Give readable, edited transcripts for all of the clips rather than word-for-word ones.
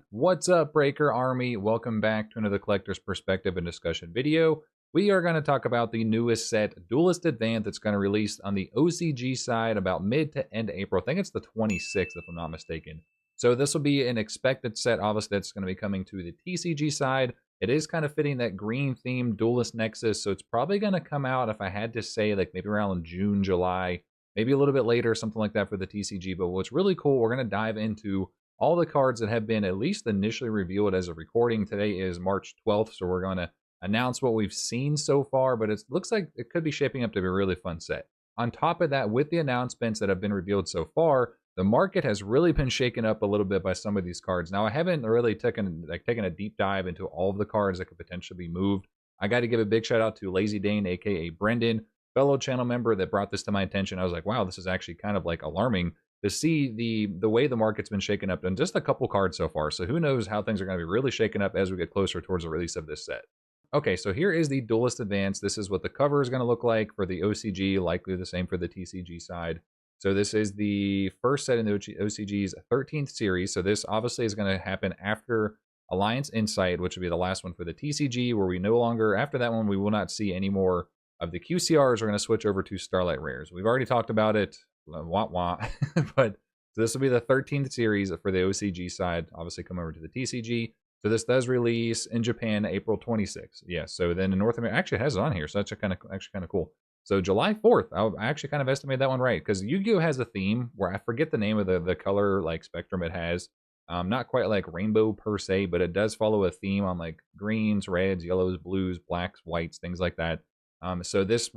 What's up, Breaker Army? Welcome back to another Collector's Perspective and Discussion video. We are going to talk about the newest set, Duelist Advance, that's going to release on the OCG side about mid to end April. I think it's the 26th, if I'm not mistaken. So this will be an expected set, obviously, that's going to be coming to the TCG side. It is kind of fitting that green-themed Duelist Nexus, so it's probably going to come out, if I had to say, like maybe around June, July, maybe a little bit later, something like that for the TCG. But what's really cool, we're going to dive into all the cards that have been at least initially revealed as a recording. Today is March 12th, so we're going to announce what we've seen so far, but it looks like it could be shaping up to be a really fun set. On top of that, with the announcements that have been revealed so far, the market has really been shaken up a little bit by some of these cards. Now, I haven't really taken a deep dive into all of the cards that could potentially be moved. I got to give a big shout out to Lazy Dane, aka Brendan, fellow channel member that brought this to my attention. I was like, wow, this is actually kind of like alarming to see the way the market's been shaken up in just a couple cards so far. So who knows how things are going to be really shaken up as we get closer towards the release of this set. Okay, so here is the Duelist Advance. This is what the cover is going to look like for the OCG, likely the same for the TCG side. So this is the first set in the OCG's 13th series. So this obviously is going to happen after Alliance Insight, which would be the last one for the TCG, where we no longer, after that one, we will not see any more of the QCRs. We're going to switch over to Starlight Rares. We've already talked about it. Wah wah. But so this will be the 13th series for the OCG side, obviously come over to the TCG. So this does release in Japan April 26th. Yeah, so then in North America, actually it has it on here, so that's actually kind of cool. So July 4th, I actually kind of estimated that one right, because Yu-Gi-Oh has a theme where I forget the name of the color like spectrum it has. Not quite like rainbow per se, but it does follow a theme on like greens, reds, yellows, blues, blacks, whites, things like that. So this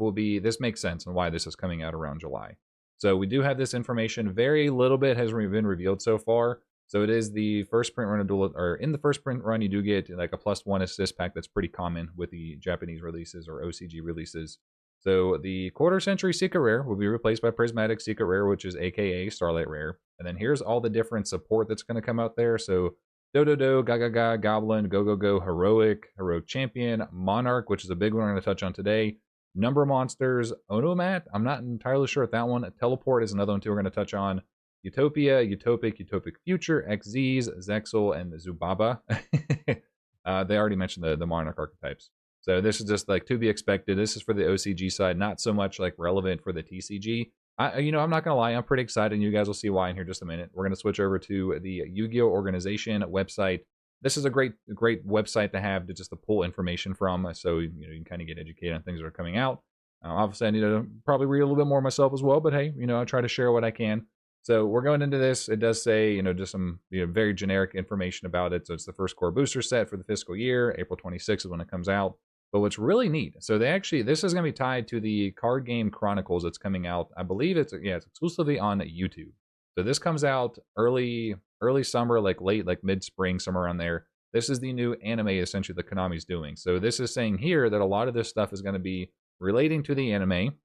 makes sense and why this is coming out around July. So we do have this information. Very little bit has been revealed so far. So it is the first print run of Duel, or in the first print run, you do get like a +1 assist pack that's pretty common with the Japanese releases or OCG releases. So the Quarter Century Secret Rare will be replaced by Prismatic Secret Rare, which is AKA Starlight Rare. And then here's all the different support that's going to come out there. So Do, Gaga, Goblin, Go, Heroic Champion, Monarch, which is a big one we're going to touch on today. Number Monsters, Onomat, I'm not entirely sure if that one. Teleport is another one too we're going to touch on. Utopia, Utopic Future, XZs, Zexal, and Zubaba. They already mentioned the Monarch archetypes. So this is just like to be expected. This is for the OCG side, not so much like relevant for the TCG. I'm not going to lie, I'm pretty excited, and you guys will see why in here just a minute. We're going to switch over to the Yu-Gi-Oh organization website. This is a great website to have to pull information from, so you can kind of get educated on things that are coming out. Obviously, I need to probably read a little bit more myself as well, but hey, I try to share what I can. So we're going into this. It does say, just some very generic information about it. So it's the first core booster set for the fiscal year. April 26th is when it comes out. But what's really neat, so this is going to be tied to the Card Game Chronicles that's coming out. I believe it's exclusively on YouTube. So this comes out early summer, like late, like mid-spring, somewhere around there. This is the new anime, essentially, that Konami's doing. So this is saying here that a lot of this stuff is going to be relating to the anime.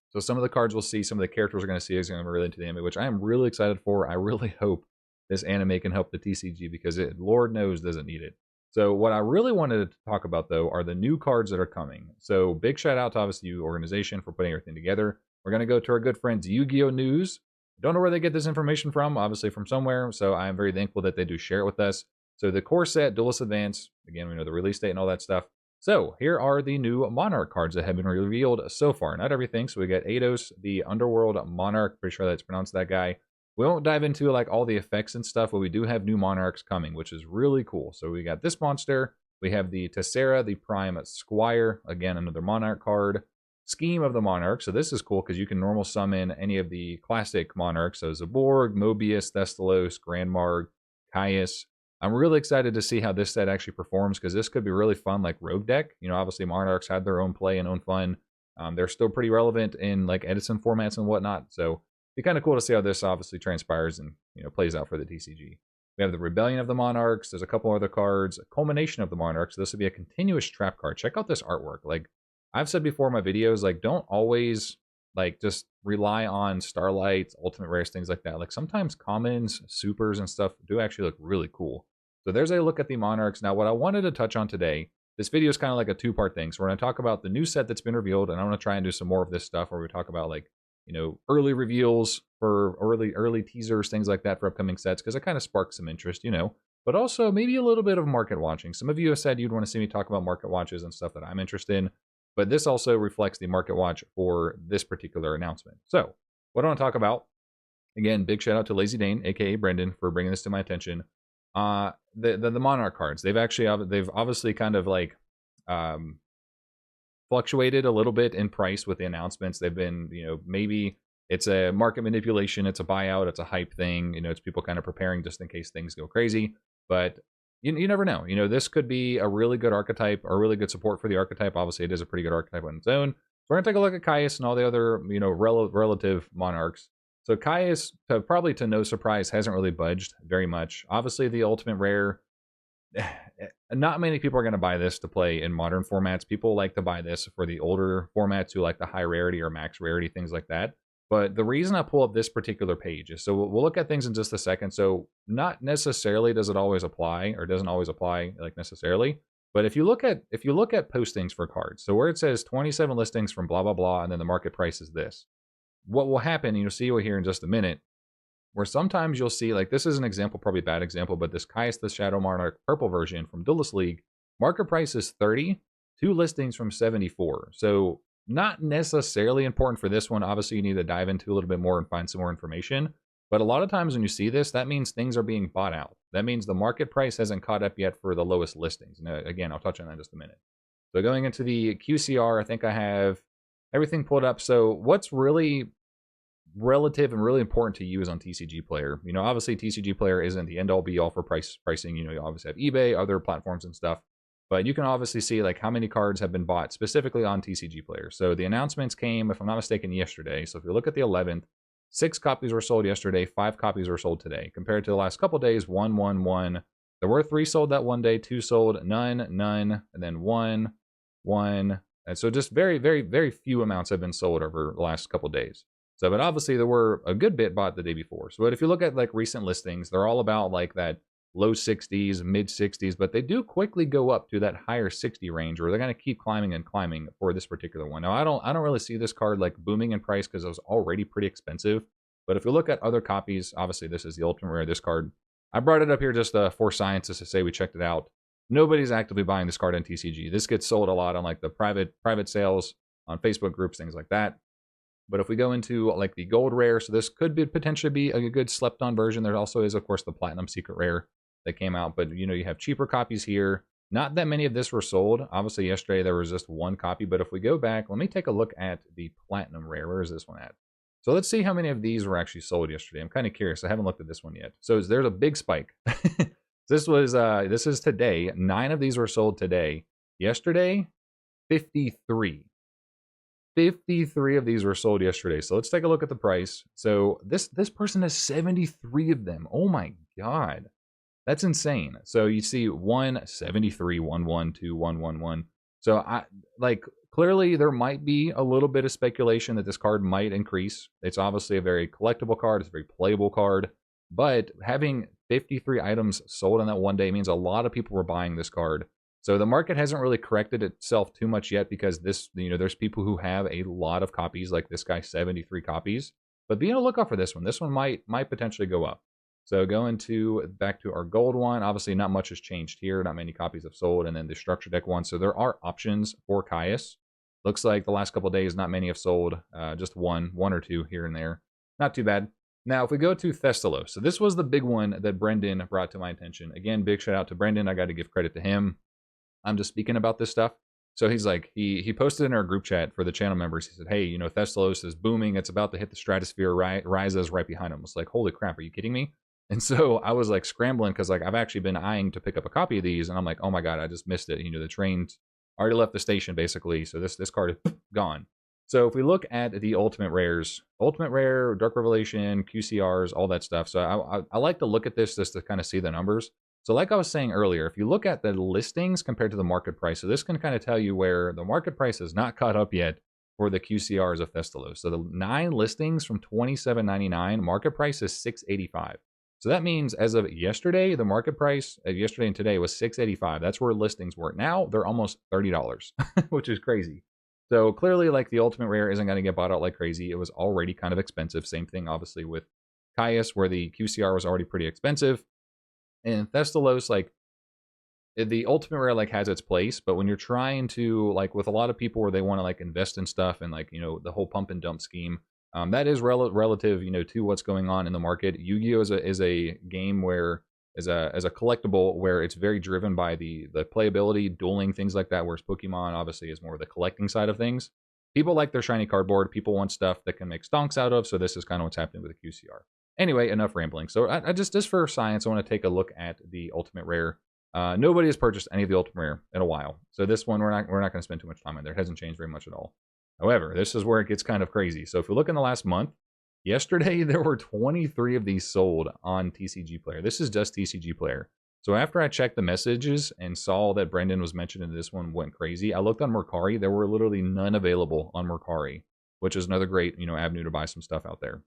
So some of the cards we'll see, some of the characters we're going to see is going to be related to the anime, which I am really excited for. I really hope this anime can help the TCG because it, Lord knows, doesn't need it. So what I really wanted to talk about, though, are the new cards that are coming. So big shout out to, obviously, you organization for putting everything together. We're going to go to our good friends Yu-Gi-Oh News. Don't know where they get this information from, obviously from somewhere, so I'm very thankful that they do share it with us. So the core set, Duelist Advance, again, we know the release date and all that stuff. So here are the new Monarch cards that have been revealed so far. Not everything, so we got Eidos, the Underworld Monarch, pretty sure that's pronounced that guy. We won't dive into like all the effects and stuff, but we do have new Monarchs coming, which is really cool. So we got this monster, we have the Tessera, the Prime Squire, again, another Monarch card. Scheme of the Monarch, so this is cool because you can normal summon any of the classic Monarchs, so Zaborg, Mobius, Thestalos, Grandmarg, Caius. I'm really excited to see how this set actually performs because this could be really fun, like Rogue deck. Obviously Monarchs had their own play and own fun. They're still pretty relevant in like Edison formats and whatnot, so it'd be kind of cool to see how this obviously transpires and plays out for the TCG. We have the Rebellion of the Monarchs. There's a couple other cards. Culmination of the Monarchs. This would be a continuous trap card. Check out this artwork. Like I've said before in my videos, like don't always like just rely on Starlights, Ultimate Rares, things like that. Like sometimes commons, supers, and stuff do actually look really cool. So there's a look at the Monarchs. Now, what I wanted to touch on today, this video is kind of like a two-part thing. So we're going to talk about the new set that's been revealed, and I want to try and do some more of this stuff where we talk about like, early reveals for early teasers, things like that for upcoming sets, because it kind of sparks some interest, but also maybe a little bit of market watching. Some of you have said you'd want to see me talk about market watches and stuff that I'm interested in, but this also reflects the market watch for this particular announcement. So what I want to talk about, again, big shout out to Lazy Dane, aka Brendan, for bringing this to my attention. The Monarch cards, they've obviously kind of like fluctuated a little bit in price with the announcements. They've been, maybe it's a market manipulation, it's a buyout, it's a hype thing, it's people kind of preparing just in case things go crazy. But you never know. This could be a really good archetype, or really good support for the archetype. Obviously, it is a pretty good archetype on its own. So we're going to take a look at Caius and all the other, relative Monarchs. So Caius, probably to no surprise, hasn't really budged very much. Obviously, the ultimate rare, not many people are going to buy this to play in modern formats. People like to buy this for the older formats who like the high rarity or max rarity, things like that. But the reason I pull up this particular page is so we'll look at things in just a second. So not necessarily does it always apply, or doesn't always apply like necessarily. But if you look at postings for cards, so where it says 27 listings from blah blah blah, and then the market price is this, what will happen, you'll see here in just a minute, where sometimes you'll see, like this is an example, probably a bad example, but this Caius the Shadow Monarch purple version from Duelist League, market price is 30, 2 listings from 74. So not necessarily important for this one. Obviously, you need to dive into a little bit more and find some more information. But a lot of times when you see this, that means things are being bought out. That means the market price hasn't caught up yet for the lowest listings. And again, I'll touch on that in just a minute. So going into the QCR, I think I have everything pulled up. So what's really relative and really important to use on TCG Player, obviously TCG Player isn't the end all be all for pricing. You obviously have eBay, other platforms and stuff, but you can obviously see like how many cards have been bought specifically on TCG Player. So the announcements came, if I'm not mistaken, yesterday. So if you look at the 11th, 6 copies were sold yesterday, 5 copies were sold today. Compared to the last couple days, 1, 1, 1. There were 3 sold that one day, 2 sold, none, and then 1, 1. And so just very, very, very few amounts have been sold over the last couple days. So, but obviously there were a good bit bought the day before. So if you look at like recent listings, they're all about like that low 60s, mid 60s, but they do quickly go up to that higher 60 range, where they're going to keep climbing and climbing for this particular one. Now, I don't really see this card like booming in price because it was already pretty expensive. But if you look at other copies, obviously this is the ultimate rare. This card, I brought it up here just for science, just to say we checked it out. Nobody's actively buying this card on TCG. This gets sold a lot on like the private sales on Facebook groups, things like that. But if we go into like the gold rare, so this could be potentially be a good slept on version. There also is, of course, the platinum secret rare that came out. But you have cheaper copies here. Not that many of this were sold. Obviously, yesterday there was just 1 copy. But if we go back, let me take a look at the platinum rare. Where is this one at? So let's see how many of these were actually sold yesterday. I'm kind of curious. I haven't looked at this one yet. So there's a big spike. This is today. 9 of these were sold today. Yesterday, 53. 53 of these were sold yesterday. So let's take a look at the price. So this person has 73 of them. Oh my god, that's insane. So you see 173, 112, 111. So clearly there might be a little bit of speculation that this card might increase. It's obviously a very collectible card. It's a very playable card. But having 53 items sold on that one day means a lot of people were buying this card. So the market hasn't really corrected itself too much yet, because this, there's people who have a lot of copies, like this guy, 73 copies. But be on the lookout for this one. This one might potentially go up. So going back to our gold one, obviously not much has changed here. Not many copies have sold. And then the structure deck one. So there are options for Caius. Looks like the last couple of days, not many have sold. Just one or two here and there. Not too bad. Now, if we go to Thestalos, so this was the big one that Brendan brought to my attention. Again, big shout out to Brendan. I got to give credit to him. I'm just speaking about this stuff. So he's like, he posted in our group chat for the channel members. He said, hey, Thestalos is booming. It's about to hit the stratosphere. Rises right behind him. It's like, holy crap, are you kidding me? And so I was like scrambling, because like I've actually been eyeing to pick up a copy of these. And I'm like, oh my God, I just missed it. The train's already left the station basically. So this card is gone. So if we look at the ultimate rares, ultimate rare, dark revelation, QCRs, all that stuff. So I like to look at this just to kind of see the numbers. So like I was saying earlier, if you look at the listings compared to the market price, so this can kind of tell you where the market price is not caught up yet for the QCRs of Thestalos. So the 9 listings from $27.99, market price is $6.85. So that means as of yesterday, the market price yesterday and today was $6.85. That's where listings were. Now they're almost $30, which is crazy. So clearly, like, the ultimate rare isn't going to get bought out like crazy. It was already kind of expensive. Same thing, obviously, with Caius, where the QCR was already pretty expensive. And Thestalos, like, the ultimate rare like has its place, but when you're trying to, like, with a lot of people where they want to like invest in stuff and like, you know, the whole pump and dump scheme, that is relative, you know, to what's going on in the market. Yu-Gi-Oh is a game where as a collectible where it's very driven by the playability, dueling, things like that. Whereas Pokemon obviously is more the collecting side of things. People like their shiny cardboard. People want stuff that can make stonks out of. So this is kind of what's happening with the QCR. Anyway, enough rambling. So I just for science, I want to take a look at the ultimate rare. Nobody has purchased any of the ultimate rare in a while, so this one we're not going to spend too much time on there. It hasn't changed very much at all. However, this is where it gets kind of crazy. So if we look in the last month, yesterday there were 23 of these sold on TCG Player. This is just TCG Player. So after I checked the messages and saw that Brendan was mentioned in this one went crazy, I looked on Mercari. There were literally none available on Mercari, which is another great, you know, avenue to buy some stuff out there.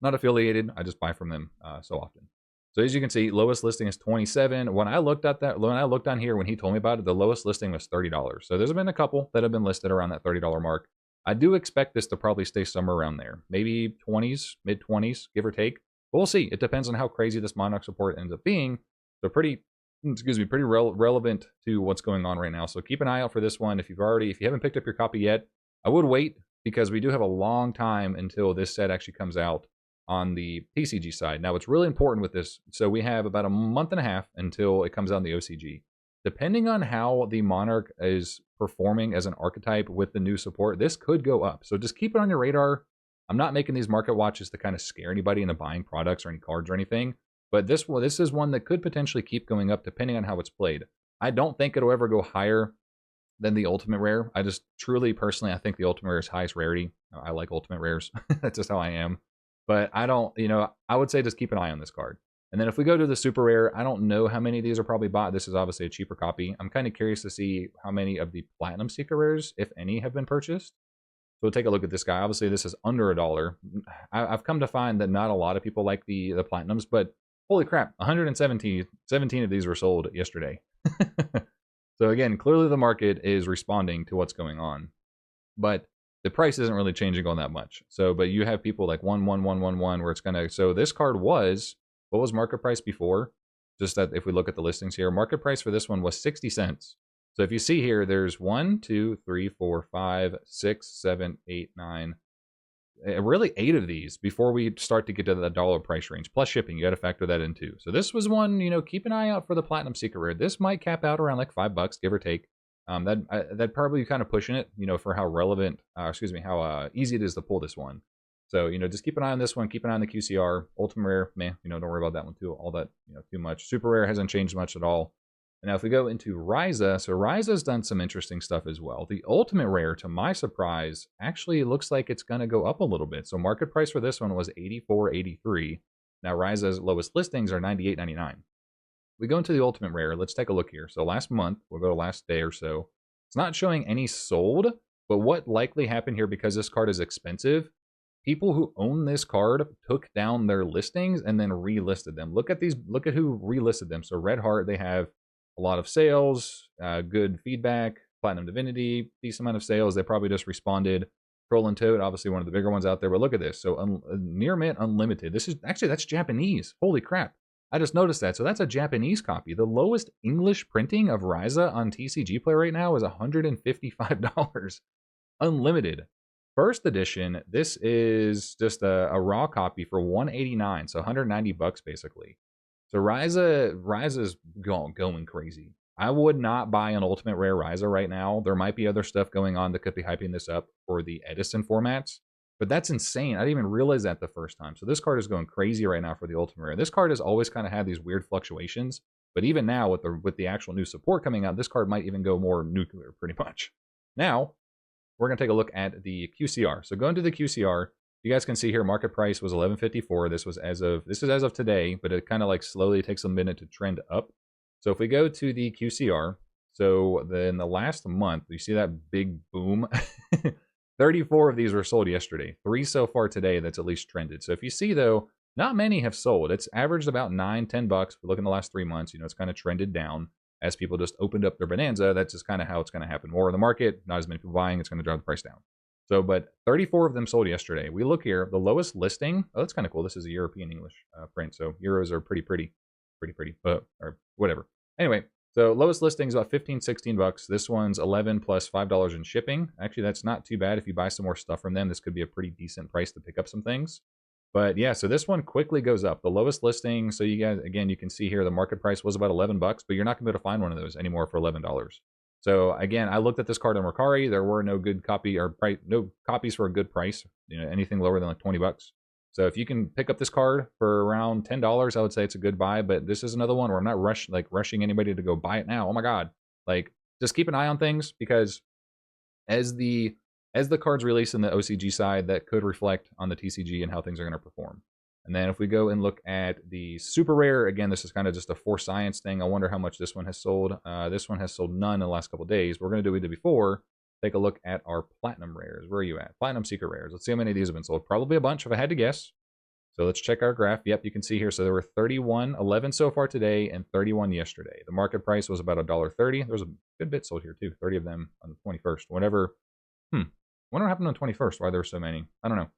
Not affiliated. I just buy from them so often. So as you can see, lowest listing is 27. When I looked at that, when I looked on here, when he told me about it, the lowest listing was $30. So there's been a couple that have been listed around that $30 mark. I do expect this to probably stay somewhere around there. Maybe 20s, mid 20s, give or take. But we'll see. It depends on how crazy this Monarch support ends up being. So pretty relevant to what's going on right now. So keep an eye out for this one. If you haven't picked up your copy yet, I would wait because we do have a long time until this set actually comes out on the TCG side. Now, what's really important with this, so we have about a month and a half until it comes out in the OCG. Depending on how the Monarch is performing as an archetype with the new support, this could go up. So just keep it on your radar. I'm not making these market watches to kind of scare anybody into buying products or any cards or anything, but this is one that could potentially keep going up depending on how it's played. I don't think it'll ever go higher than the ultimate rare. I just truly, personally, I think the ultimate rare is highest rarity. I like ultimate rares. That's just how I am. But I don't, you know, I would say just keep an eye on this card. And then if we go to the super rare, I don't know how many of these are probably bought. This is obviously a cheaper copy. I'm kind of curious to see how many of the platinum secret rares, if any, have been purchased. So we'll take a look at this guy. Obviously, this is under $1. I've come to find that not a lot of people like the platinums, but holy crap, 117 of these were sold yesterday. So again, clearly the market is responding to what's going on. But the price isn't really changing on that much. So, but you have people like 11111 where it's going to, so this card was, what was market price before? Just that if we look at the listings here, market price for this one was 60 cents. So if you see here, there's 1, 2, 3, 4, 5, 6, 7, 8, 9, really 8 of these before we start to get to the dollar price range. Plus shipping, you got to factor that in too. So this was one, you know, keep an eye out for the platinum secret rare. This might cap out around like $5, give or take. That probably kind of pushing it, you know, for how relevant, how easy it is to pull this one. So, you know, just keep an eye on this one. Keep an eye on the QCR. Ultimate rare, man, you know, don't worry about that one too much. Super rare hasn't changed much at all. And now if we go into Ryza, so Ryza's done some interesting stuff as well. The ultimate rare, to my surprise, actually looks like it's going to go up a little bit. So market price for this one was $84.83. Now Ryza's lowest listings are $98.99. We go into the ultimate rare. Let's take a look here. So last month, we'll go to last day or so. It's not showing any sold, but what likely happened here, because this card is expensive, people who own this card took down their listings and then relisted them. Look at who relisted them. So Red Heart, they have a lot of sales, good feedback. Platinum Divinity, decent amount of sales. They probably just responded. Troll and Toad, obviously one of the bigger ones out there. But look at this. So Near Mint Unlimited. This is actually, that's Japanese. Holy crap. I just noticed that. So that's a Japanese copy. The lowest English printing of Ryza on TCG Player right now is $155. Unlimited. First edition, this is just a raw copy for $189, so $190 basically. So Ryza's going crazy. I would not buy an Ultimate Rare Ryza right now. There might be other stuff going on that could be hyping this up for the Edison formats. But that's insane. I didn't even realize that the first time. So this card is going crazy right now for the Ultimate Rare. This card has always kind of had these weird fluctuations. But even now, with the actual new support coming out, this card might even go more nuclear, pretty much. Now, we're going to take a look at the QCR. So going to the QCR, you guys can see here, market price was $11.54. This is as of today, but it kind of like slowly takes a minute to trend up. So if we go to the QCR, so in the last month, you see that big boom? 34 of these were sold yesterday. 3 so far today that's at least trended. So if you see, though, not many have sold. It's averaged about $9, $10. If we look in the last 3 months, you know, it's kind of trended down as people just opened up their bonanza. That's just kind of how it's going to happen. More in the market, not as many people buying, it's going to drive the price down. So, but 34 of them sold yesterday. We look here, the lowest listing, oh, that's kind of cool. This is a European English print, so euros are pretty. pretty, or whatever. Anyway, so lowest listing is about 15, 16 bucks. This one's 11 plus $5 in shipping. Actually, that's not too bad. If you buy some more stuff from them, this could be a pretty decent price to pick up some things. But yeah, so this one quickly goes up. The lowest listing, so you guys, again, you can see here the market price was about 11 bucks, but you're not going to be able to find one of those anymore for $11. So again, I looked at this card on Mercari. There were no good copy or no copies for a good price. Anything lower than like 20 bucks. So if you can pick up this card for around $10, I would say it's a good buy. But this is another one where I'm not rushing anybody to go buy it now. Oh my god! Like, just keep an eye on things, because as the cards release in the OCG side, that could reflect on the TCG and how things are going to perform. And then if we go and look at the super rare, again, this is kind of just a Force Science thing. I wonder how much this one has sold. This one has sold none in the last couple of days. We're going to do what we did before. Take a look at our platinum rares. Where are you at? Platinum secret rares. Let's see how many of these have been sold. Probably a bunch if I had to guess. So let's check our graph. Yep, you can see here. So there were 11 so far today and 31 yesterday. The market price was about $1.30. There was a good bit sold here too. 30 of them on the 21st. Whatever. Wonder what happened on the 21st, why there were so many. I don't know.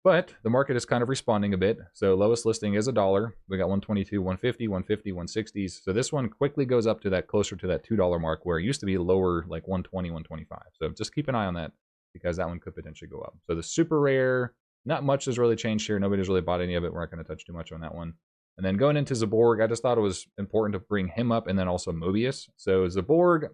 But the market is kind of responding a bit. So lowest listing is $1. We got 122, 150, 150, 160s. So this one quickly goes up to that, closer to that $2 mark, where it used to be lower, like 120, 125. So just keep an eye on that, because that one could potentially go up. So the super rare, not much has really changed here. Nobody's really bought any of it. We're not going to touch too much on that one. And then going into Zaborg, I just thought it was important to bring him up, and then also Mobius. So Zaborg,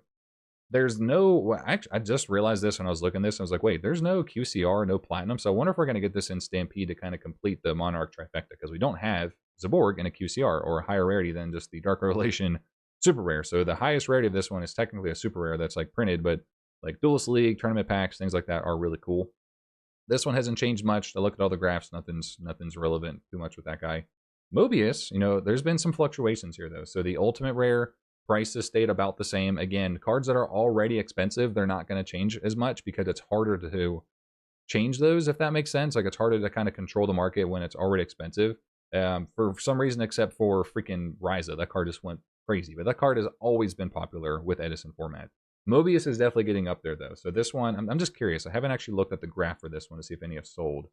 there's no, actually, I just realized this when I was looking at this. I was like, wait, there's no QCR, no Platinum. So I wonder if we're going to get this in Stampede to kind of complete the Monarch trifecta, because we don't have Zaborg in a QCR, or a higher rarity than just the Dark Revelation super rare. So the highest rarity of this one is technically a super rare that's like printed, but like Duelist League, tournament packs, things like that are really cool. This one hasn't changed much. I look at all the graphs, nothing's relevant too much with that guy. Mobius, there's been some fluctuations here though. So the ultimate rare prices stayed about the same. Again, cards that are already expensive, they're not going to change as much, because it's harder to change those, if that makes sense. Like, it's harder to kind of control the market when it's already expensive. For some reason, except for freaking Ryza, that card just went crazy. But that card has always been popular with Edison format. Mobius is definitely getting up there though. So this one, I'm just curious. I haven't actually looked at the graph for this one to see if any have sold.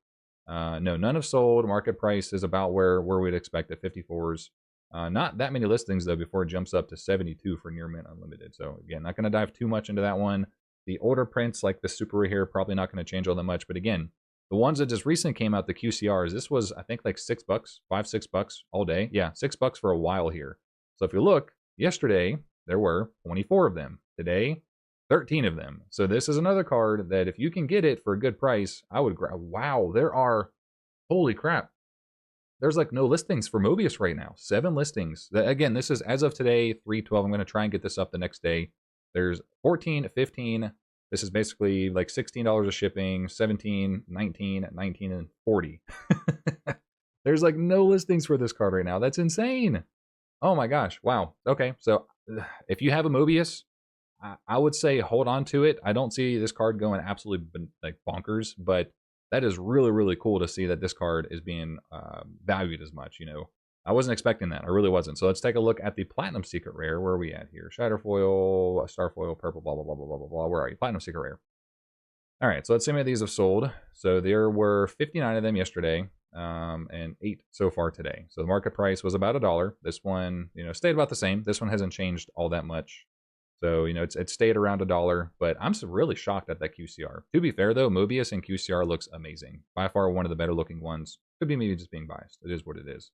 No, none have sold. Market price is about where we'd expect at 54s. Not that many listings though before it jumps up to 72 for near mint unlimited. So again, not going to dive too much into that one. The older prints like the super here, probably not going to change all that much. But again, the ones that just recently came out, the QCRs, this was I think like $6, $5-6 all day. Yeah, $6 for a while here. So if you look, yesterday there were 24 of them. Today, 13 of them. So this is another card that if you can get it for a good price, I would grab. Wow, there are, holy crap. There's like no listings for Mobius right now. 7 listings. Again, this is as of today, 3/12. I'm going to try and get this up the next day. There's 14, 15. This is basically like $16 of shipping, 17, 19, 19, and 40. There's like no listings for this card right now. That's insane. Oh my gosh. Wow. Okay. So if you have a Mobius, I would say hold on to it. I don't see this card going absolutely like bonkers, but that is really, really cool to see that this card is being valued as much. I wasn't expecting that. I really wasn't. So let's take a look at the Platinum Secret Rare. Where are we at here? Shatterfoil, Starfoil, Purple, blah, blah, blah, blah, blah, blah, blah. Where are you? Platinum Secret Rare. All right, so let's see how many of these have sold. So there were 59 of them yesterday, and 8 so far today. So the market price was about $1. This one, stayed about the same. This one hasn't changed all that much. So, it's stayed around $1, but I'm really shocked at that QCR. To be fair, though, Mobius and QCR looks amazing. By far one of the better looking ones. Could be maybe just being biased. It is what it is.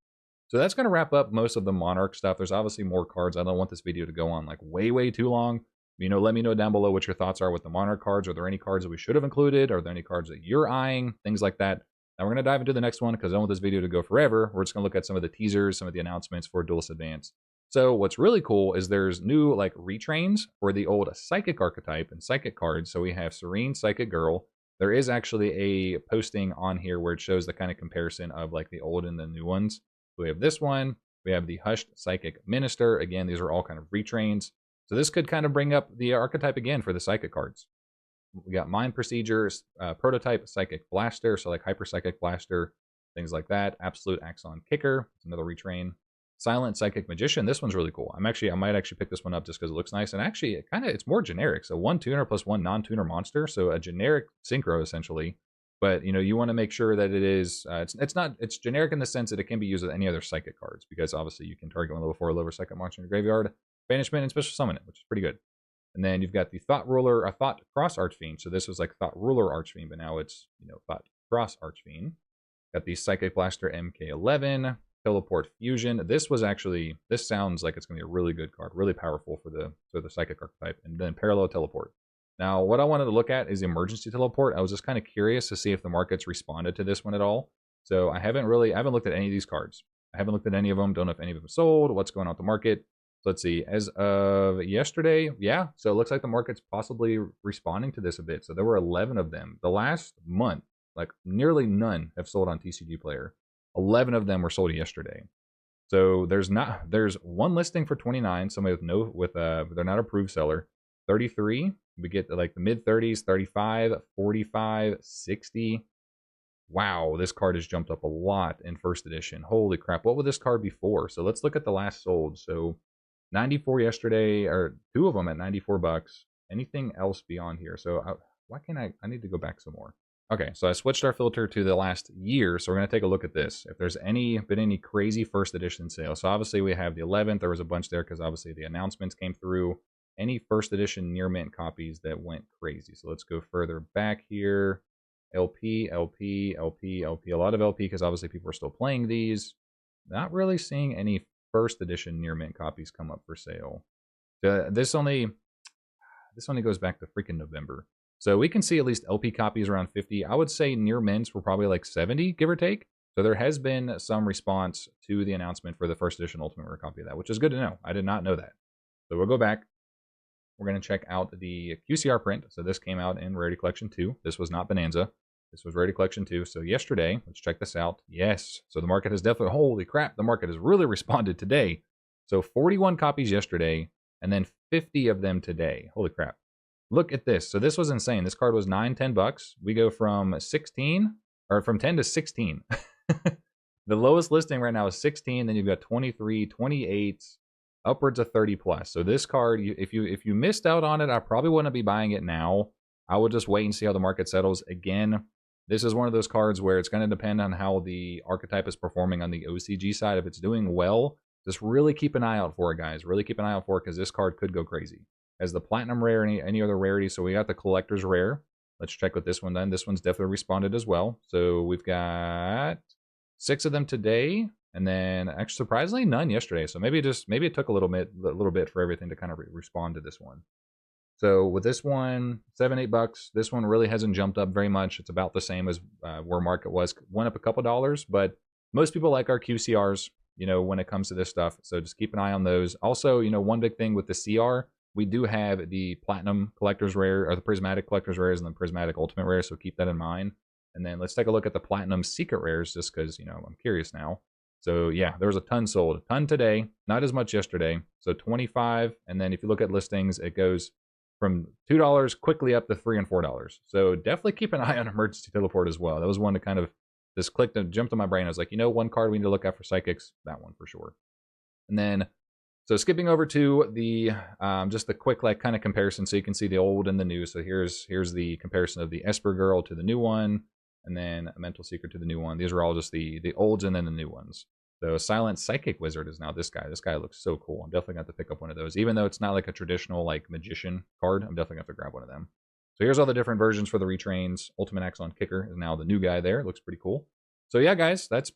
So that's going to wrap up most of the Monarch stuff. There's obviously more cards. I don't want this video to go on like way, way too long. Let me know down below what your thoughts are with the Monarch cards. Are there any cards that we should have included? Are there any cards that you're eyeing? Things like that. Now we're going to dive into the next one because I don't want this video to go forever. We're just going to look at some of the teasers, some of the announcements for Duelist Advance. So what's really cool is there's new like retrains for the old Psychic archetype and Psychic cards. So we have Serene Psychic Girl. There is actually a posting on here where it shows the kind of comparison of like the old and the new ones. So we have this one. We have the Hushed Psychic Minister. Again, these are all kind of retrains. So this could kind of bring up the archetype again for the Psychic cards. We got Mind Procedures, Prototype Psychic Blaster. So like Hyper Psychic Blaster, things like that. Absolute Axon Kicker. It's another retrain. Silent Psychic Magician. This one's really cool. I might actually pick this one up just because it looks nice. And actually, it's more generic. So 1 tuner plus 1 non-tuner monster. So a generic synchro, essentially. But, you want to make sure that it is, it's generic in the sense that it can be used with any other Psychic cards, because obviously you can target one level 4 level Psychic monster in your graveyard, banishment, and special summon it, which is pretty good. And then you've got the Thought Ruler, Thought Cross Archfiend. So this was like Thought Ruler Archfiend, but now it's, Thought Cross Archfiend. Got the Psychic Blaster MK11, Teleport Fusion. This sounds like it's going to be a really good card, really powerful for the Psychic archetype. And then Parallel Teleport. Now, what I wanted to look at is Emergency Teleport. I was just kind of curious to see if the markets responded to this one at all. So I haven't looked at any of these cards. I haven't looked at any of them. Don't know if any of them sold, what's going on with the market. So let's see. As of yesterday, yeah. So it looks like the market's possibly responding to this a bit. So there were 11 of them. The last month, like nearly none have sold on TCG Player. 11 of them were sold yesterday. So there's one listing for 29. Somebody with they're not approved seller. 33. We get like the mid 30s, 35, 45, 60. Wow, this card has jumped up a lot in first edition. Holy crap! What would this card be for? So let's look at the last sold. So 94 yesterday, or 2 of them at 94 bucks. Anything else beyond here? So why can't I need to go back some more. Okay, so I switched our filter to the last year, so we're going to take a look at this. If there's been any crazy first edition sales. So obviously we have the 11th. There was a bunch there because obviously the announcements came through. Any first edition near mint copies that went crazy. So let's go further back here. LP, LP, LP, LP. A lot of LP because obviously people are still playing these. Not really seeing any first edition near mint copies come up for sale. This only goes back to freaking November. So we can see at least LP copies around 50. I would say near mints were probably like 70, give or take. So there has been some response to the announcement for the first edition Ultimate Rare copy of that, which is good to know. I did not know that. So we'll go back. We're going to check out the QCR print. So this came out in Rarity Collection 2. This was not Bonanza. This was Rarity Collection 2. So yesterday, let's check this out. Yes. So the market has definitely, holy crap, the market has really responded today. So 41 copies yesterday, and then 50 of them today. Holy crap. Look at this. So this was insane. This card was $9, $10. We go from 16, or from 10 to 16. The lowest listing right now is 16. Then you've got 23, 28, upwards of 30 plus. So this card, if you missed out on it, I probably wouldn't be buying it now. I would just wait and see how the market settles. Again, this is one of those cards where it's going to depend on how the archetype is performing on the OCG side. If it's doing well, just really keep an eye out for it, guys. Really keep an eye out for it because this card could go crazy. As the Platinum Rare, any other rarity. So we got the Collector's Rare. Let's check with this one then. This one's definitely responded as well. So we've got 6 of them today. And then, actually, surprisingly, none yesterday. So maybe it took a little bit for everything to kind of respond to this one. So with this one, $7, $8. This one really hasn't jumped up very much. It's about the same as where market was. Went up a couple dollars, but most people like our QCRs, when it comes to this stuff. So just keep an eye on those. Also, one big thing with the CR, we do have the Platinum Collector's Rare, or the Prismatic Collector's Rares, and the Prismatic Ultimate Rare. So keep that in mind. And then let's take a look at the Platinum Secret Rares, just because I'm curious now. So yeah, there was a ton sold. A ton today, not as much yesterday. So 25, and then if you look at listings, it goes from $2 quickly up to $3 and $4. So definitely keep an eye on Emergency Teleport as well. That was one that kind of just clicked and jumped on my brain. I was like, one card we need to look at for Psychics, that one for sure. And then, so skipping over to the just the quick kind of comparison, so you can see the old and the new. So here's the comparison of the Esper Girl to the new one, and then a Mental Secret to the new one. These are all just the olds and then the new ones. So Silent Psychic Wizard is now this guy. This guy looks so cool. I'm definitely going to pick up one of those. Even though it's not like a traditional magician card, I'm definitely going to have to grab one of them. So here's all the different versions for the retrains. Ultimate Axon Kicker is now the new guy there. It looks pretty cool. So yeah, guys, that's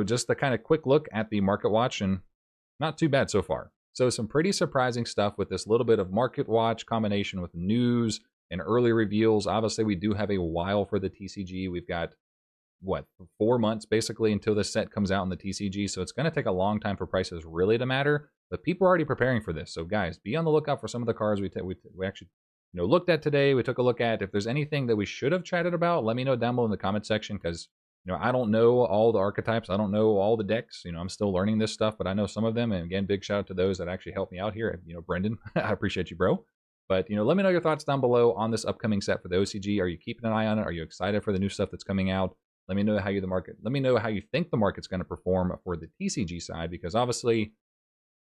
just the kind of quick look at the Market Watch, and not too bad so far. So some pretty surprising stuff with this little bit of Market Watch combination with news and early reveals. Obviously, we do have a while for the TCG. We've got, 4 months basically until this set comes out in the TCG. So it's going to take a long time for prices really to matter. But people are already preparing for this. So guys, be on the lookout for some of the cards we actually looked at today. We took a look at. If there's anything that we should have chatted about, let me know down below in the comment section, because I don't know all the archetypes. I don't know all the decks. I'm still learning this stuff, but I know some of them. And again, big shout out to those that actually helped me out here. Brendan, I appreciate you, bro. But, let me know your thoughts down below on this upcoming set for the OCG. Are you keeping an eye on it? Are you excited for the new stuff that's coming out? Let me know how you think the market's going to perform for the TCG side, because obviously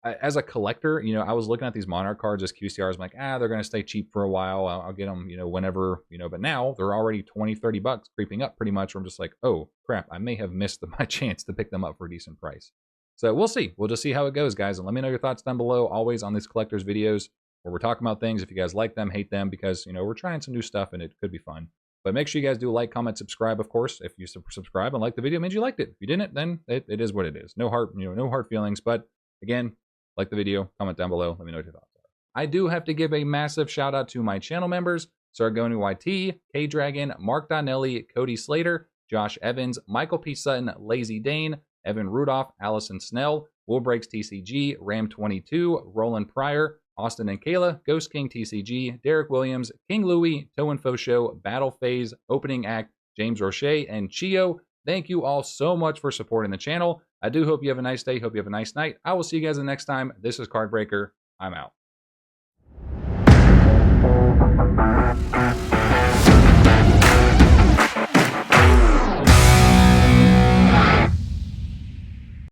as a collector, you know, I was looking at these Monarch cards as QCRs. I'm like, they're going to stay cheap for a while. I'll get them, you know, whenever, you know, but now they're already 20, 30 bucks creeping up pretty much. Where I'm just like, oh crap, I may have missed my chance to pick them up for a decent price. So we'll see. We'll just see how it goes, guys. And let me know your thoughts down below, always on these collectors videos where we're talking about things. If you guys like them, hate them, because, you know, we're trying some new stuff and it could be fun. But make sure you guys do like, comment, subscribe, of course. If you subscribe and like the video, it means you liked it. If you didn't, then it is what it is. No hard, you know, no hard feelings. But again, like the video, comment down below. Let me know what your thoughts are. I do have to give a massive shout out to my channel members: Sargoni YT, K Dragon, Mark Donnelly, Cody Slater, Josh Evans, Michael P. Sutton, Lazy Dane, Evan Rudolph, Allison Snell, Will Breaks TCG, Ram22, Roland Pryor, Austin and Kayla, Ghost King TCG, Derek Williams, King Louie, Toe Info Show, Battle Phase, Opening Act, James Roche, and Chio. Thank you all so much for supporting the channel. I do hope you have a nice day. Hope you have a nice night. I will see you guys the next time. This is CardBreaker. I'm out.